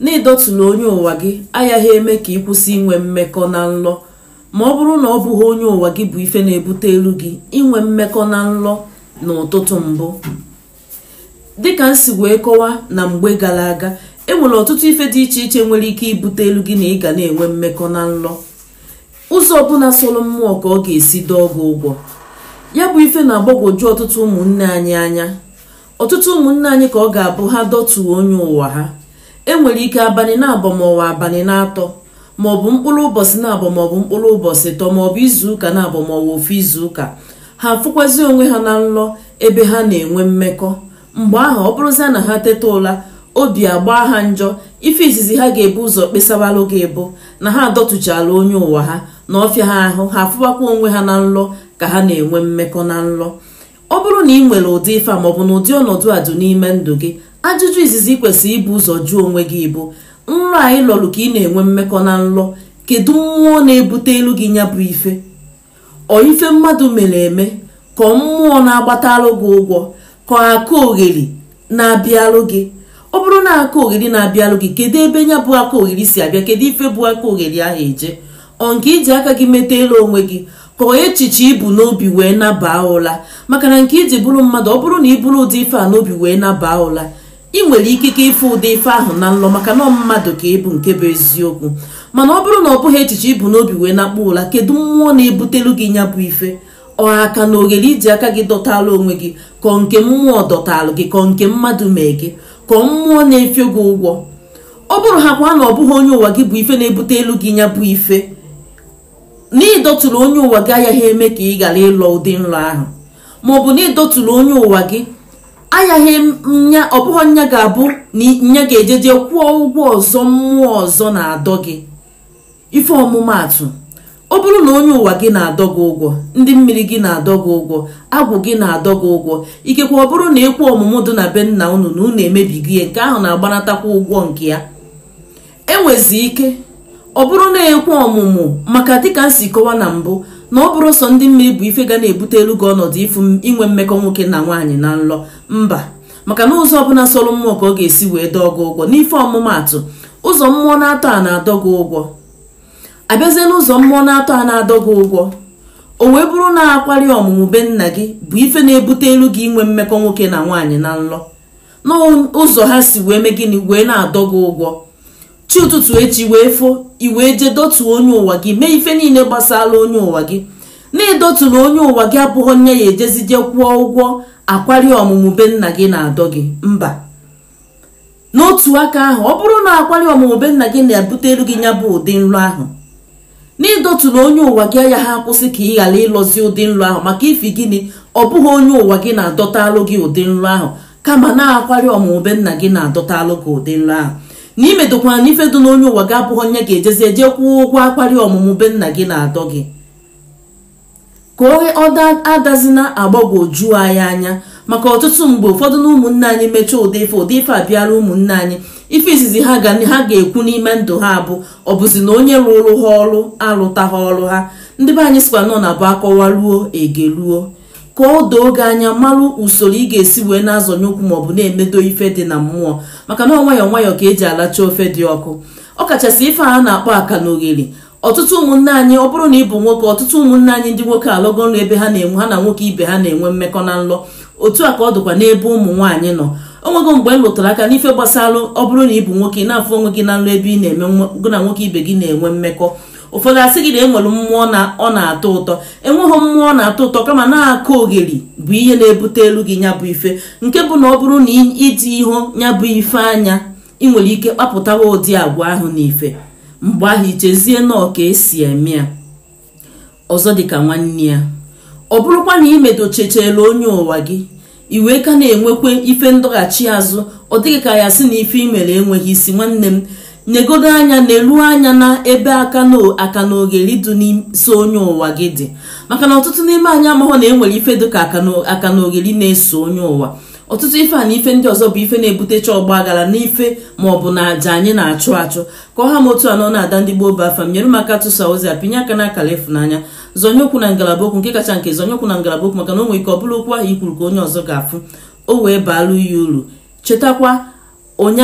n'ịdọtụlụ onye ụwa gị agaghị eme ka ị kwụsị inwe mmekọ na nlọ ma ọ bụrụ na ọ bụghị onye ụwa gị bụ ife na-ebute elu gị inwe mmekọ na nlọ n'ụtụtụ mbụ. Dịka nsi wee kọwa na mgbe gara aga, enwere ọtụtụ ife dị iche iche nwere ike ibute elu gị na ị ga na-enwe mmekọ na nlọ. Ụzọ ọbụla solo mmụọ ka ọ ga-esi dọọ gị ụgwọ. Ya bụ ife na-agbagwoju ọtụtụ ụmụnne anyị anya. Ọtụtụ ụmụnne anyị ka ọ ga-abụ ha dọtuo onye ụwa ha. Enwere ike abalị na-abọ maọbụ abalị na-atọ, maọbụ mkpụrụ ụbọchị na-abọ maọbụ mkpụrụ ụbọchị tọ, maọbụ izuụka na-abọ maọbụ ofu izuụka. Ha afụkwazi onwe ha na nlọ ebe ha na-enwe mmekọ. Mgbe ahụ ọ bụrụzia na ha teta ụla, obi agba ha njọ, ife izizi ha ga-ebu ụzọ kpesawalụ gị bụ na ha adọtụchala onye ụwa ha na ọfịa ha ahụ, ha afụwakwa onwe ha na nlọ ka ha na-enwe mmekọ na nlọ. Ọ bụrụ na ị nwere ụdị ife a maọbụ na ụdị ọnọdụ a dị n'ime ndụ gị, ajụjụ izizi kwesịrị ibu ụzọ jụọ onwe gị bụ nrọ anyị lọrụ ka ị na-enwe mmekọ na nlọ, kedu mmụọ na-ebute elu gị nya bụ ife? Ọ ife mmadụ mere eme ka mmụọ na-agbatalụ gị ụgwọ, ka aka ogheri na-abịalụ gị? Ọ bụrụ na aka ogheri na-abịalụ gị, kedu ebe nya bụ aka ogheri si abịa? Kedu ife bụ aka ogheri ahụ eje? Ọ nke iji aka gị metelu onwe gị ka echiche ibu n'obi wee nabaa ụla? Maka na nke iji bụrụ mmadụ, ọ bụrụ na ị bụrụ ụdị ife a n'obi wee nabaa ụla, ị nwere ikike ife ụdị ife ahụ na nlọ, maka na mmadụ ka ịbụ, nke bụ eziokwu. Mana ọ bụrụ na ọ bụghị echiche ibu n'obi wee nakpa ụla, kedu mmụọ na-ebutelu gị nya bụ ife? Ọ aka na ogheri iji aka gị dọtala onwe gị, ka nke mmụọ dọtalụ gị, ka nke mmadụ mee gị, ka mmụọ na-efe gị ụgwọ? Ọ bụrụ ha kwa na ọ bụghị onye ụwa gị bụ ife na-ebute elu gị nya bụ ife, na ịdọtụrụ onye ụwa gị agaghị eme ka ị ghara ịlọ ụdị nrọ ahụ. Maọbụ na ịdọtụrụ onye ụwa gị agaghị nya, ọ bụghị nya ga-abụ na nya ga-ejeje kwụọ ụgwọ ọzọ mmụọ ọzọ na-adọ gị. Ife ọmụmaatụ, ọ bụrụ na onye ụwa gị na-adọ gị ụgwọ, ndị mmiri gị na-adọ gị ụgwọ, agwụ gị na-adọ gị ụgwọ, ikekwe ọ bụrụ na ekwu ọmụmụ dị na be nna unu na unu emebigo ihe, nke ahụ na-agbanatakwa ụgwọ nke ya. Enwezi ike ọ bụrụ na ekwu ọmụmụ, maka dịka nsi kọwa na mbụ, na ọ bụrụ sọ ndị mmiri bụ ife ga na-ebute elu gị ọnọdụ inwe mmekọ nwoke na nwaanyị na nlọ. Mba, maka na ụzọ ọbụla sọrọ mmụọ ka ọ ga-esi wee dọọ gị ụgwọ. N'ife ọmụmaatụ, ụzọ mmụọ na-atọ a na-adọ gị ụgwọ. Abịazie n'ụzọ mmụọ na-atọ a na-adọ gị ụgwọ, o wee bụrụ na akwari ọmụmụ be nna gị bụ ife na-ebute elu gị inwe mmekọ nwoke na nwaanyị na nlọ. N'ụzọ ha si wee mee gịnị wee na-adọ gị ụgwọ. Chi ụtụtụ echi wee fo, i wee je dọtuo onye ụwa gị, mee ife niile gbasara onye ụwa gị. Na ịdọtụrụ onye ụwa gị abụghị nya ya ejezije kwụọ ụgwọ akwari ọmụmụ be nna gị na-adọ gị. Mba, n'otu aka ahụ, ọ bụrụ na akwari ọmụmụ be nna gị na-ebute elu gị nya bụ ụdị nrọ ahụ, na ịdọtụrụ onye ụwa gị agaghị akwụsị ka ị ghara ịlọzi ụdị nrọ ahụ. Maka ifi gịnị? Ọ bụghị onye ụwa gị na-adọtalụ gị ụdị nrọ ahụ, kama na akwari ọmụmụ be nna gị na-adọtalụ gị ụdị nrọ ahụ. Na imedokwana n'ife dị n'onye ụwa gị abụghị onye ga-ejezi eje kwụọ ụgwọ akwari ọmụmụ be nna gị na-adọ gị. Ka ọ adazina agbagwoju anyị anya, maka ọtụtụ mgbe ụfọdụ na ụmụnne anyị mechaa ụdị ife abịara ụmụnne anyị, ife izizi ha ga-ekwu n'ime ndụ ha bụ ọ bụzi na onye rụrụ ha ọrụ arụtaghị ọrụ ha. Ndị be anyị sikwa nọ na bụ akọwaruo egeruo. Ka ọ doo gị anya, marụ usoro ị ga-esi wee na-azọnye okwu maọbụ na-emedo ife dị na mmụọ, maka na nwayọọ nwayọọ ka eji alacha ofe dị ọkụ. Ọ kachasị ife a na-akpọ aka na ogheri. Ọtụtụ ụmụnne anyị, ọ bụrụ na ị bụ nwoke, ọtụtụ ụmụnne anyị ndị nwoke alọgo nlọ ebe ha na nwoke ibe ha na-enwe mmekọ na nlọ. Otu a ka ọ dịkwa n'ebe ụmụ nwaanyị nọ. O nwego mgbe m lụtara aka n'ife gbasara ọ bụrụ na ị bụ nwoke na-afụ onwe gị na nlọ ebe ị na-eme gụ na nwoke ibe gị na-enwe mmekọ. Ụfọdụ asị gị na enwere mmụọ na ọ na-atọ ụtọ. Enweghị mmụọ na-atọ ụtọ, kama na-aka ogheri bụ ihe na-ebute elu gị nya bụ ife. Nke bụ na ọ bụrụ na iji ihu nya bụ ife anya, ị nwere ike kpapụtawa ụdị agwa ahụ n'ife. Mgbe ahụ ichezie nọọ ka esi eme ya. Ọzọ dịka nwanne ya, ọ bụrụkwa na imedochechela onye ụwa gị, iwe ka na-enwekwe ife ndọghachi azụ. Ọ dịghị ka ya sị na ife imere enweghị isi. Nwanne m, nyegodo anya, na-elu anya na ebe aka na ogheri dị n'iso onye ụwa gị dị. Maka na ọtụtụ n'ime anyị amaghọ na enwere ife dịka aka na ogheri na-eso onye ụwa. Ọtụtụ ife a na ife ndị ọzọ bụ ife na-ebutecha ọgba aghara n'ife maọbụ na aja anyị na-achụ achụ. Ka ọha m otu anọ na-ada ndị gboo bụ afa m, nyere m aka tụsa ozi a, pinye aka n'akara ịfụnanya, zonye okwu na ngalaba okwu, nke kacha nke zonye okwu na ngalaba okwu, maka na o nwere ike ọ bụrụ okwu ahụ i kwuru ka onye ọzọ ga-afụ, o wee baalụ ya uru. Chetakwa onye